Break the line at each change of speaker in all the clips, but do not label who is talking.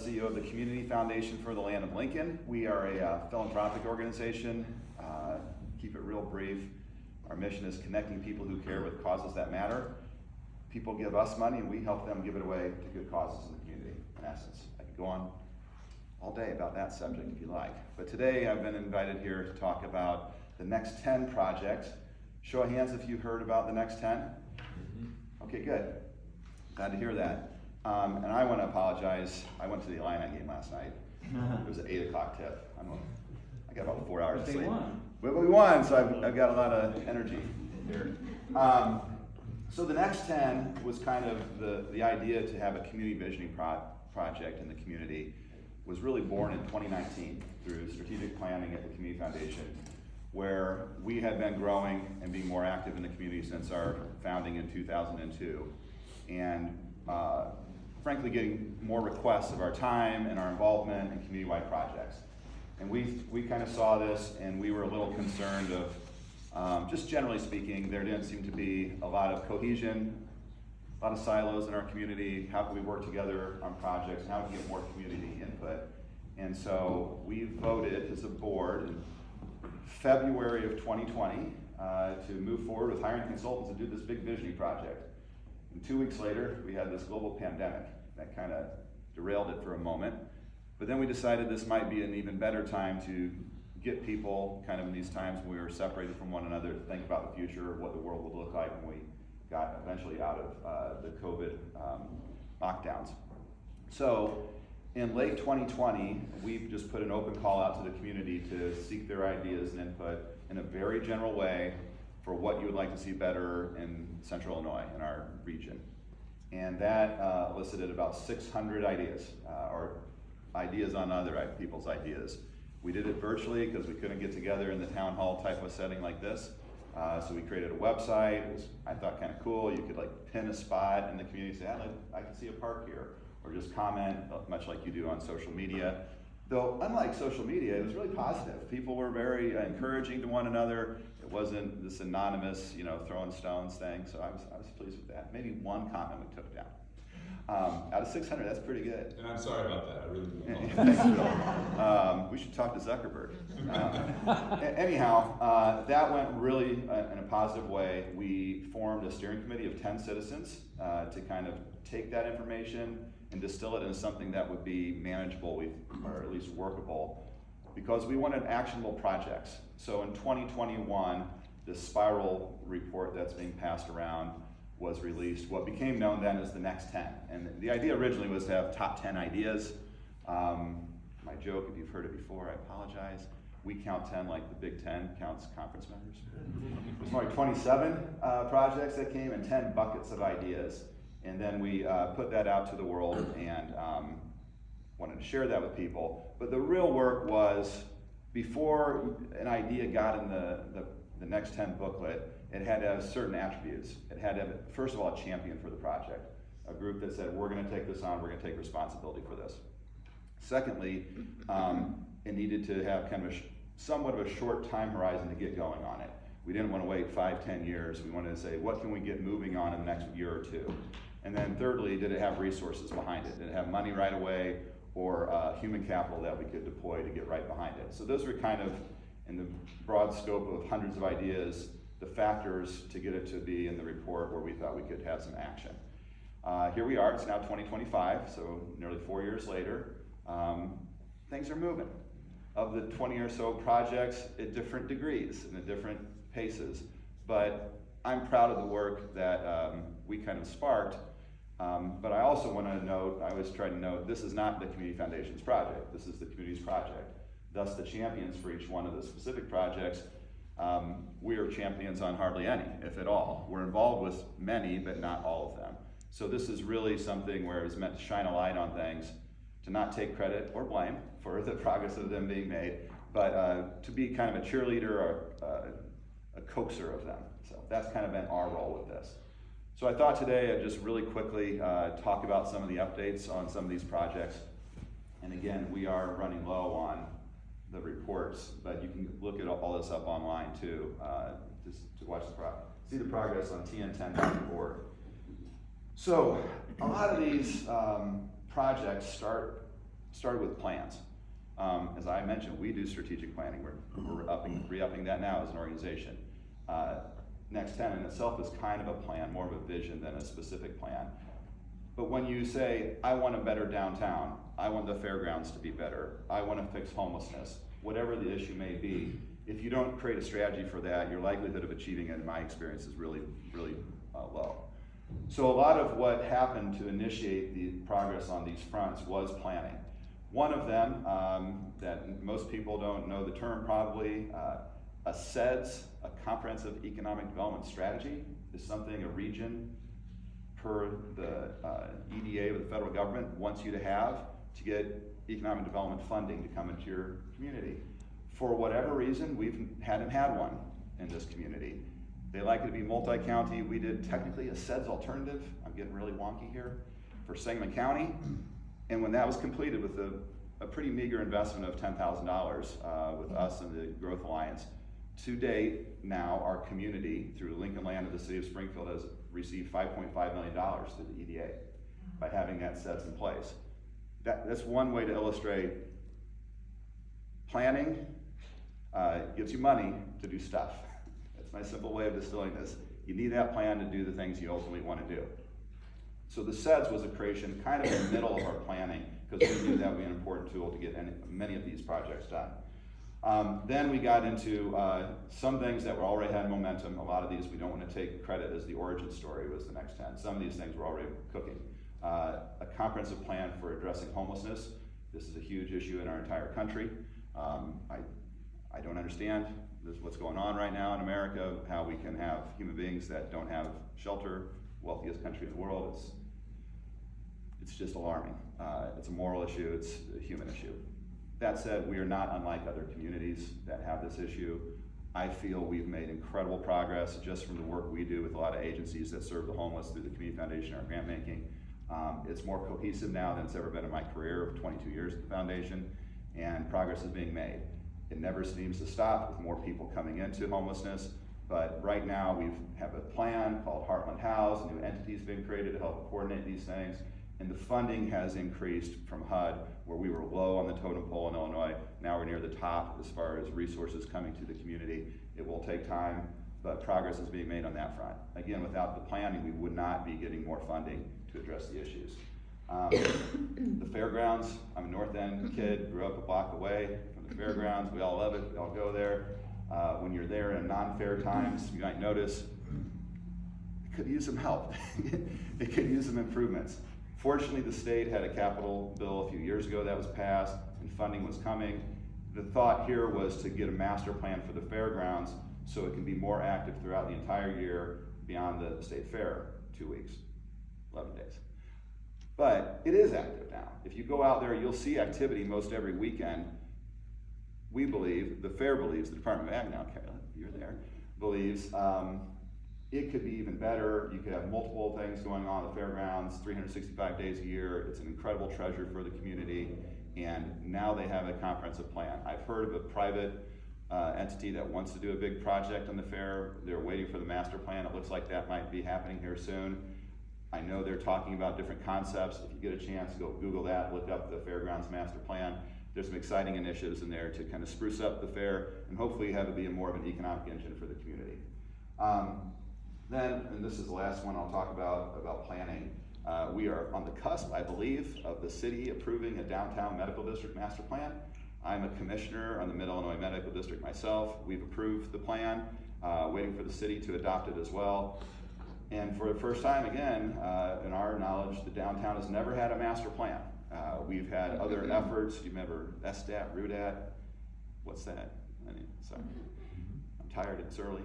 CEO of the Community Foundation for the Land of Lincoln. We are a philanthropic organization. Keep it real brief. Our mission is connecting people who care with causes that matter. People give us money and we help them give it away to good causes in the community, in essence. I could go on all day about that subject if you like. But today I've been invited here to talk about the Next 10 project. Show of hands if you heard about the Next 10. Okay, good. Glad to hear that. And I want to apologize. I went to the Illini game last night. It was an 8 o'clock tip. I got about 4 hours of sleep. But we won, so I've got a lot of energy here. So the Next 10 was kind of the idea to have a community visioning project in the community was really born in 2019 through strategic planning at the Community Foundation, where we had been growing and being more active in the community since our founding in 2002. And frankly, getting more requests of our time and our involvement in community-wide projects. And we kind of saw this, and we were a little concerned of, just generally speaking, there didn't seem to be a lot of cohesion, a lot of silos in our community. How can we work together on projects, and how can we get more community input? And so we voted as a board in February of 2020 to move forward with hiring consultants to do this big visioning project. And 2 weeks later, we had this global pandemic that kind of derailed it for a moment. But then we decided this might be an even better time to get people kind of in these times when we were separated from one another to think about the future, what the world would look like when we got eventually out of the COVID lockdowns. So in late 2020, we've just put an open call out to the community to seek their ideas and input in a very general way for what you would like to see better in Central Illinois, in our region. And that elicited about 600 ideas, or ideas on other people's ideas. We did it virtually because we couldn't get together in the town hall type of setting like this. So we created a website. It was, I thought, kind of cool. You could like pin a spot in the community, say, I can see a park here, or just comment, much like you do on social media. Though, unlike social media, it was really positive. People were very encouraging to one another. It wasn't this anonymous, throwing stones thing. So I was pleased with that. Maybe one comment we took down. Out of 600, that's pretty good.
And I'm sorry about that. I really do.
Thanks, Phil. We should talk to Zuckerberg. Anyhow, that went really in a positive way. We formed a steering committee of 10 citizens to kind of take that information and distill it into something that would be manageable, or at least workable, because we wanted actionable projects. So in 2021, the spiral report that's being passed around was released, what became known then as the Next 10. And the idea originally was to have top 10 ideas. My joke, if you've heard it before, I apologize. We count 10 like the Big Ten counts conference members. There's more like 27 projects that came and 10 buckets of ideas. And then we put that out to the world and wanted to share that with people. But the real work was, before an idea got in the Next 10 booklet, it had to have certain attributes. It had to have, first of all, a champion for the project, a group that said, we're going to take this on, we're going to take responsibility for this. Secondly, it needed to have kind of somewhat of a short time horizon to get going on it. We didn't want to wait 5-10 years. We wanted to say, what can we get moving on in the next year or two? And then thirdly, did it have resources behind it? Did it have money right away, or human capital that we could deploy to get right behind it? So those were kind of, in the broad scope of hundreds of ideas, the factors to get it to be in the report where we thought we could have some action. Here we are, it's now 2025, so nearly 4 years later. Things are moving. Of the 20 or so projects at different degrees and at different paces, but I'm proud of the work that we kind of sparked. But I also want to note, I always try to note, this is not the Community Foundation's project, this is the community's project. Thus the champions for each one of the specific projects, we are champions on hardly any, if at all. We're involved with many, but not all of them. So this is really something where it's meant to shine a light on things, to not take credit or blame for the progress of them being made, but to be kind of a cheerleader or a coaxer of them. So that's kind of been our role with this. So I thought today I'd just really quickly talk about some of the updates on some of these projects. And again, we are running low on the reports, but you can look at all this up online too, just to watch see the progress on tn10.org. So a lot of these projects start started with plans. As I mentioned, we do strategic planning. We're re-upping that now as an organization. Next 10 in itself is kind of a plan, more of a vision than a specific plan. But when you say, I want a better downtown, I want the fairgrounds to be better, I want to fix homelessness, whatever the issue may be, if you don't create a strategy for that, your likelihood of achieving it, in my experience, is really, really low. So a lot of what happened to initiate the progress on these fronts was planning. One of them, that most people don't know the term probably, a CEDS, a Comprehensive Economic Development Strategy, is something a region per the EDA of the federal government wants you to have to get economic development funding to come into your community. For whatever reason, we hadn't had one in this community. They like it to be multi-county. We did technically a CEDS alternative, I'm getting really wonky here, for Sangamon County. And when that was completed with a pretty meager investment of $10,000 with us and the Growth Alliance, to date now our community, through Lincoln Land of the City of Springfield, has received $5.5 million through the EDA by having that CEDS in place. That's one way to illustrate planning gives you money to do stuff. That's my simple way of distilling this. You need that plan to do the things you ultimately want to do. So the CEDS was a creation kind of in the middle of our planning, because we knew that would be an important tool to get many of these projects done. Then we got into some things that were already had momentum. A lot of these we don't want to take credit as the origin story was the next 10. Some of these things were already cooking. A comprehensive plan for addressing homelessness. This is a huge issue in our entire country. I don't understand what's going on right now in America, how we can have human beings that don't have shelter, wealthiest country in the world. It's just alarming. It's a moral issue, it's a human issue. That said, we are not unlike other communities that have this issue. I feel we've made incredible progress just from the work we do with a lot of agencies that serve the homeless through the Community Foundation, our grant making. It's more cohesive now than it's ever been in my career of 22 years at the foundation, and progress is being made. It never seems to stop with more people coming into homelessness, but right now we have a plan called Heartland House. A new entity has been created to help coordinate these things, and the funding has increased from HUD, where we were low on the totem pole in Illinois. Now we're near the top as far as resources coming to the community. It will take time, but progress is being made on that front. Again, without the planning, we would not be getting more funding to address the issues. The fairgrounds, I'm a North End kid, grew up a block away from the fairgrounds. We all love it, we all go there. When you're there in non-fair times, you might notice it could use some help. It could use some improvements. Fortunately, the state had a capital bill a few years ago that was passed, and funding was coming. The thought here was to get a master plan for the fairgrounds so it can be more active throughout the entire year beyond the state fair, 2 weeks, 11 days. But it is active now. If you go out there, you'll see activity most every weekend. We believe, the fair believes, the Department of Ag now, Carolyn, you're there, believes it could be even better. You could have multiple things going on at the fairgrounds, 365 days a year. It's an incredible treasure for the community, and now they have a comprehensive plan. I've heard of a private entity that wants to do a big project on the fair. They're waiting for the master plan. It looks like that might be happening here soon. I know they're talking about different concepts. If you get a chance, go Google that, look up the Fairgrounds Master Plan. There's some exciting initiatives in there to kind of spruce up the fair and hopefully have it be more of an economic engine for the community. Then, and this is the last one I'll talk about planning. We are on the cusp, I believe, of the city approving a downtown medical district master plan. I'm a commissioner on the Mid-Illinois Medical District myself. We've approved the plan, waiting for the city to adopt it as well. And for the first time, again, in our knowledge, the downtown has never had a master plan. We've had other efforts. You remember SDAT, RUDAT? What's that? Sorry, I'm tired, it's early.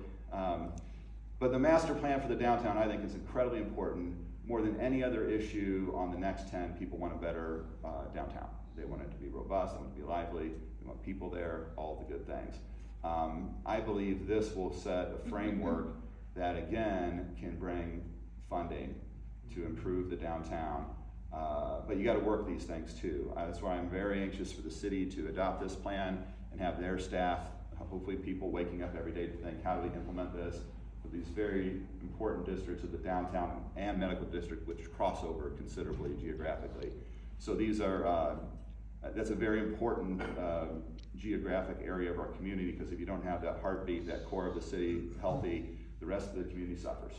But the master plan for the downtown, I think, is incredibly important. More than any other issue on the next 10, people want a better downtown. They want it to be robust, they want it to be lively, they want people there, all the good things. I believe this will set a framework that again can bring funding to improve the downtown. But you got to work these things too. That's why I'm very anxious for the city to adopt this plan and have their staff, hopefully people waking up every day to think, how do we implement this for these very important districts of the downtown and medical district, which cross over considerably geographically. So these are, that's a very important geographic area of our community, because if you don't have that heartbeat, that core of the city healthy, the rest of the community suffers.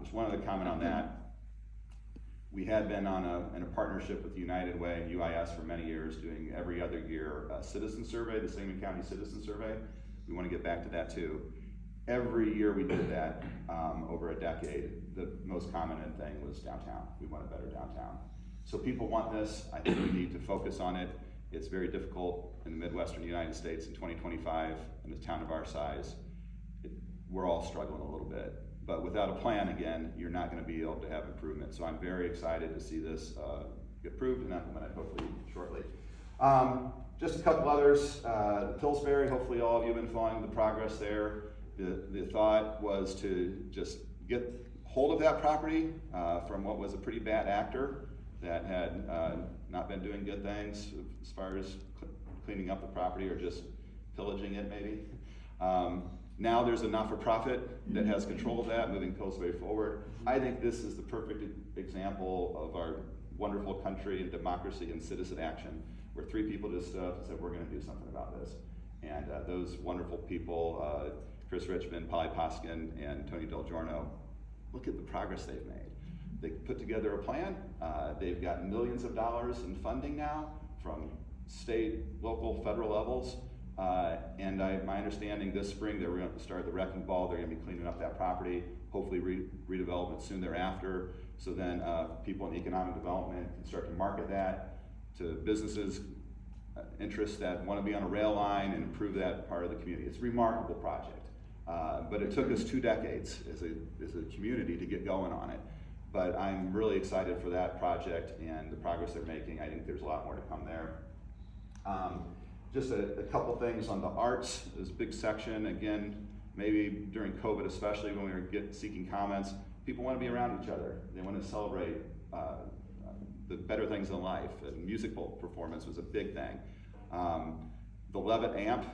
Just one other comment on that. We had been in a partnership with United Way and UIS for many years, doing every other year a citizen survey, the Sangamon County Citizen Survey. We want to get back to that too. Every year we did that over a decade. The most common thing was downtown. We want a better downtown. So people want this. I think we need to focus on it. It's very difficult in the Midwestern United States in 2025, in a town of our size. We're all struggling a little bit. But without a plan, again, you're not going to be able to have improvement. So I'm very excited to see this get approved and implemented hopefully shortly. Just a couple others. Pillsbury, hopefully all of you have been following the progress there. The thought was to just get hold of that property from what was a pretty bad actor that had not been doing good things as far as cleaning up the property or just pillaging it maybe. Now there's a not-for-profit that has control of that, moving Pillsbury forward. I think this is the perfect example of our wonderful country and democracy and citizen action, where 3 people just stood up and said, we're gonna do something about this. And those wonderful people, Chris Richmond, Polly Poskin, and Tony Del Giorno, look at the progress they've made. They put together a plan. They've got millions of dollars in funding now from state, local, federal levels. And my understanding this spring they're going to start the wrecking ball. They're going to be cleaning up that property, hopefully redevelopment soon thereafter. So then people in economic development can start to market that to businesses, interests that want to be on a rail line and improve that part of the community. It's a remarkable project. But it took us 2 decades as a community to get going on it. But I'm really excited for that project and the progress they're making. I think there's a lot more to come there. Just a couple things on the arts. There's a big section, again, maybe during COVID, especially when we were seeking comments, people want to be around each other. They want to celebrate the better things in life, and musical performance was a big thing. The Levitt Amp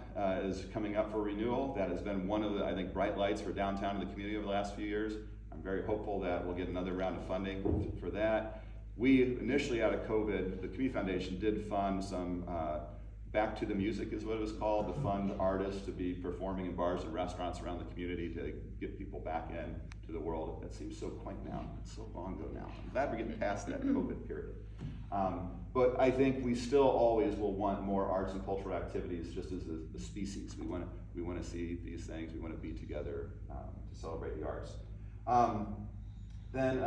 is coming up for renewal. That has been one of the, I think, bright lights for downtown and the community over the last few years. I'm very hopeful that we'll get another round of funding for that. We initially, out of COVID, the Community Foundation did fund some Back to the Music is what it was called, to fund artists to be performing in bars and restaurants around the community to get people back in to the world. That seems so quaint now, it's so long ago now. I'm glad we're getting past that COVID period. But I think we still always will want more arts and cultural activities just as a species. We want to see these things, we want to be together to celebrate the arts. Then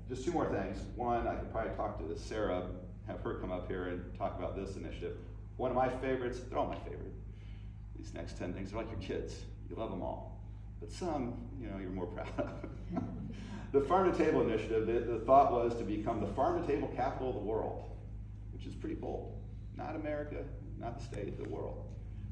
just 2 more things. One, I could probably talk to Sarah, have her come up here and talk about this initiative. One of my favorites, they're all my favorite. These next 10 things are like your kids. You love them all. But some, you're more proud of. The Farm to Table initiative, the thought was to become the farm to table capital of the world, which is pretty bold. Not America, not the state, the world.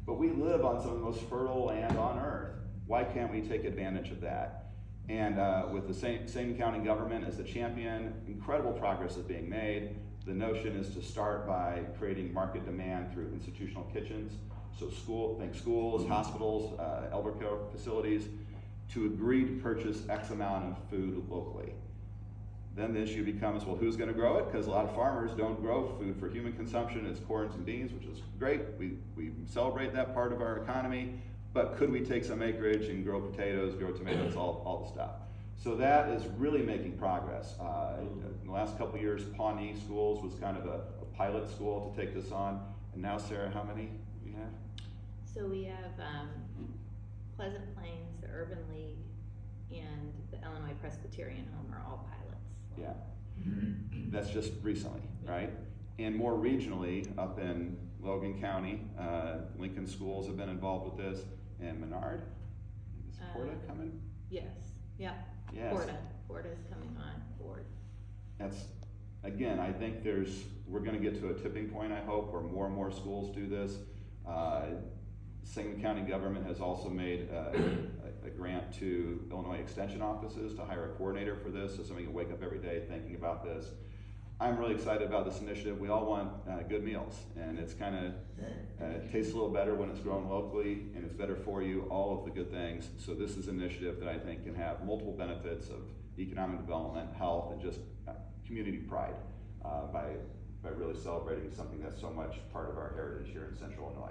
But we live on some of the most fertile land on earth. Why can't we take advantage of that? And with the Sangamon County government as the champion, incredible progress is being made. The notion is to start by creating market demand through institutional kitchens. So schools, hospitals, elder care facilities, to agree to purchase X amount of food locally. Then the issue becomes, well, who's gonna grow it? Because a lot of farmers don't grow food for human consumption. It's corns and beans, which is great. We celebrate that part of our economy, but could we take some acreage and grow potatoes, grow tomatoes, all the stuff? So that is really making progress. In the last couple of years, Pawnee Schools was kind of a pilot school to take this on. And now, Sarah, how many do we have?
So we have Pleasant Plains, the Urban League, and the Illinois Presbyterian Home are all pilots.
Yeah, that's just recently, right? And more regionally, up in Logan County, Lincoln Schools have been involved with this, and Menard. Is Porta coming?
Yes, yeah.
Yes.
Porta's coming on board.
That's, again, I think we're gonna get to a tipping point, I hope, where more and more schools do this. Sangamon County government has also made a grant to Illinois Extension offices to hire a coordinator for this, so somebody can wake up every day thinking about this. I'm really excited about this initiative. We all want good meals, and it's kind of tastes a little better when it's grown locally, and it's better for you, all of the good things. So this is an initiative that I think can have multiple benefits of economic development, health, and just community pride by by really celebrating something that's so much part of our heritage here in Central Illinois.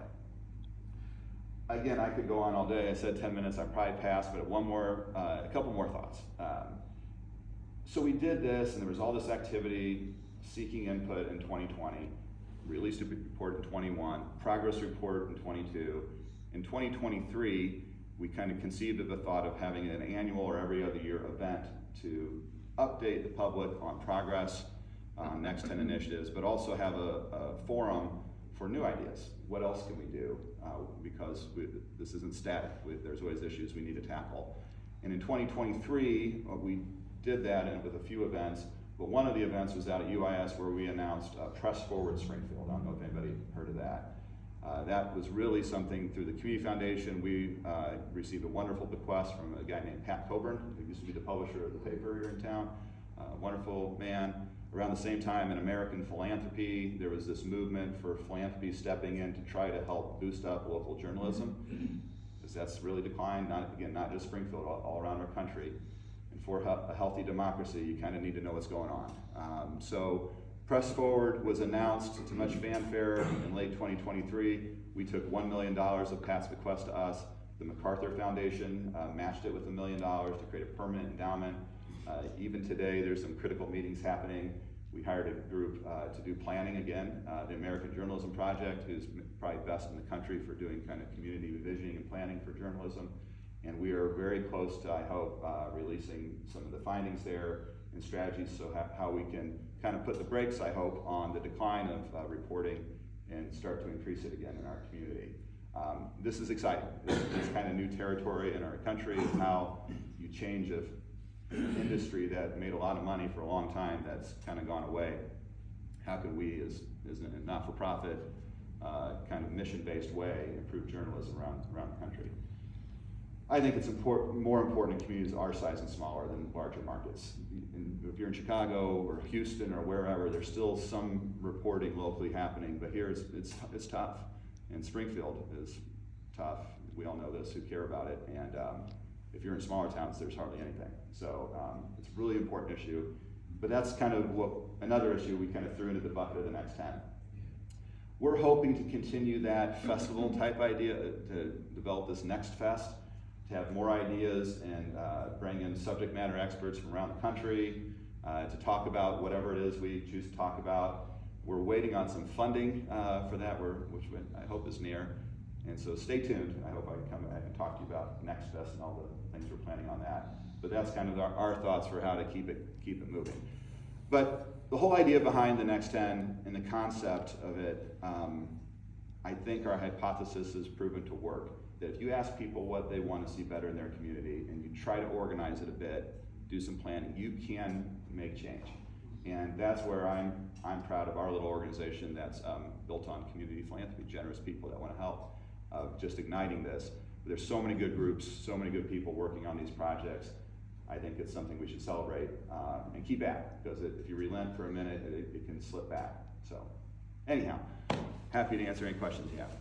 Again, I could go on all day. I said 10 minutes, I probably passed, but a couple more thoughts. So we did this, and there was all this activity seeking input in 2020, released a report in 21, progress report in 22. In 2023, we kind of conceived of the thought of having an annual or every other year event to update the public on progress on Next 10 initiatives, but also have a forum for new ideas. What else can we do? Because this isn't static. There's always issues we need to tackle. And in 2023, we did that with a few events, but one of the events was out at UIS where we announced Press Forward Springfield. I don't know if anybody heard of that. That was really something through the Community Foundation. We received a wonderful bequest from a guy named Pat Coburn, who used to be the publisher of the paper here in town. Wonderful man. Around the same time in American philanthropy, there was this movement for philanthropy stepping in to try to help boost up local journalism, because that's really declined, not just Springfield, all around our country. And for a healthy democracy, you kind of need to know what's going on. So Press Forward was announced to much fanfare in late 2023. We took $1 million of Pat's bequest to us. The MacArthur Foundation matched it with $1 million to create a permanent endowment. Even today, there's some critical meetings happening. We hired a group to do planning again, the American Journalism Project, who's probably best in the country for doing kind of community visioning and planning for journalism. And we are very close to, I hope, releasing some of the findings there and strategies, so how we can kind of put the brakes, I hope, on the decline of reporting and start to increase it again in our community. This is exciting. It's kind of new territory in our country, and how you change an industry that made a lot of money for a long time that's kind of gone away. How can we, as a not-for-profit, kind of mission-based way, improve journalism around the country? I think it's more important in communities our size and smaller than larger markets. If you're in Chicago or Houston or wherever, there's still some reporting locally happening, but here it's tough. And Springfield is tough. We all know this who care about it. And if you're in smaller towns, there's hardly anything. So it's a really important issue. But that's kind of another issue we kind of threw into the bucket of the Next 10. We're hoping to continue that festival type idea, to develop this Next Fest, to have more ideas and bring in subject matter experts from around the country to talk about whatever it is we choose to talk about. We're waiting on some funding for that, which I hope is near. And so stay tuned. I hope I can come back and talk to you about Next Fest and all the things we're planning on that. But that's kind of our thoughts for how to keep it moving. But the whole idea behind the Next 10 and the concept of it, I think our hypothesis has proven to work. That if you ask people what they want to see better in their community and you try to organize it a bit, do some planning, you can make change. And that's where I'm proud of our little organization that's built on community philanthropy, generous people that want to help, just igniting this. There's so many good groups, so many good people working on these projects. I think it's something we should celebrate and keep at, because if you relent for a minute, it can slip back. So anyhow, happy to answer any questions you have.